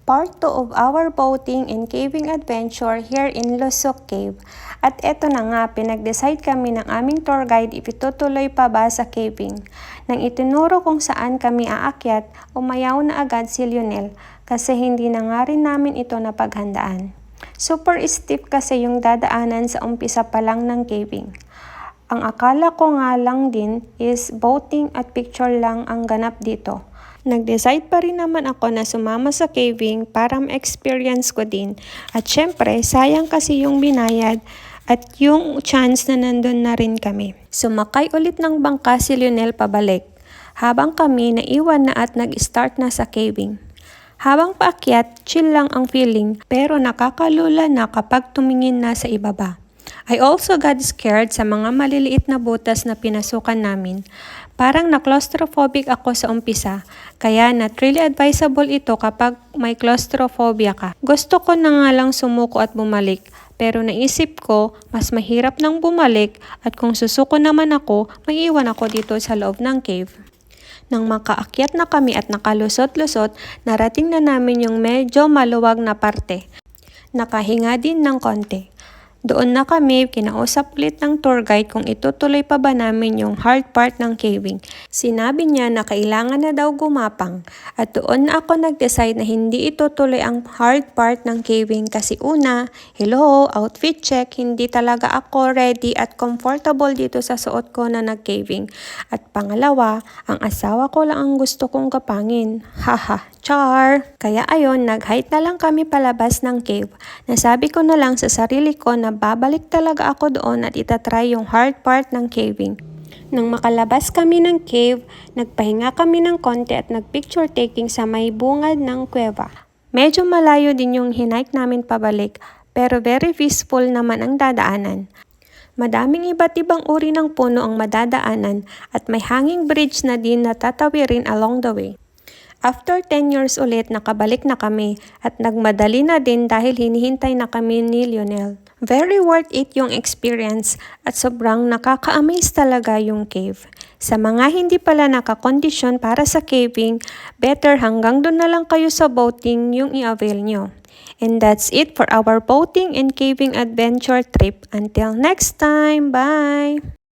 Part 2 of our boating and caving adventure here in Lusok Cave. At eto na nga, pinag-decide kami ng aming tour guide ipitutuloy pa ba sa caving. Nang itinuro kung saan kami aakyat, umayaw na agad si Lionel kasi hindi na nga rin namin ito napaghandaan. Super steep kasi yung dadaanan sa umpisa pa lang ng caving. Ang akala ko nga lang din is boating at picture lang ang ganap dito. Nag-decide pa rin naman ako na sumama sa caving para ma-experience ko din. At syempre, sayang kasi yung binayad at yung chance na nandun na rin kami. Sumakay ulit ng bangka si Lionel pabalik, habang kami naiwan na at nag-start na sa caving. Habang paakyat, chill lang ang feeling pero nakakalula na kapag tumingin na sa ibaba. I also got scared sa mga maliliit na butas na pinasukan namin. Parang na-claustrophobic ako sa umpisa, kaya not really advisable ito kapag may claustrophobia ka. Gusto ko na nga lang sumuko at bumalik, pero naisip ko mas mahirap nang bumalik at kung susuko naman ako, may iwan ako dito sa loob ng cave. Nang makaakyat na kami at nakalusot-lusot, narating na namin yung medyo maluwag na parte. Nakahinga din ng konti. Doon na kami kinausap ulit ng tour guide kung itutuloy pa ba namin yung hard part ng caving. Sinabi niya na kailangan na daw gumapang at doon na ako nag-decide na hindi itutuloy ang hard part ng caving kasi una, hello, outfit check, hindi talaga ako ready at comfortable dito sa suot ko na nag-caving. At pangalawa, ang asawa ko lang ang gusto kong kapangin. Haha, char! Kaya ayon, nag-hike na lang kami palabas ng cave. Nasabi ko na lang sa sarili ko na babalik talaga ako doon at itatry yung hard part ng caving. Nang makalabas kami ng cave, nagpahinga kami ng konti at nagpicture taking sa may bungad ng kuweba. Medyo malayo din yung hinike namin pabalik, pero very peaceful naman ang dadaanan. Madaming iba't ibang uri ng puno ang madadaanan at may hanging bridge na din na tatawirin along the way. After 10 years ulit, nakabalik na kami at nagmadali na din dahil hinihintay na kami ni Lionel. Very worth it yung experience at sobrang nakaka-amaze talaga yung cave. Sa mga hindi pala nakakondisyon para sa caving, better hanggang doon na lang kayo sa boating yung i-avail nyo. And that's it for our boating and caving adventure trip. Until next time, bye!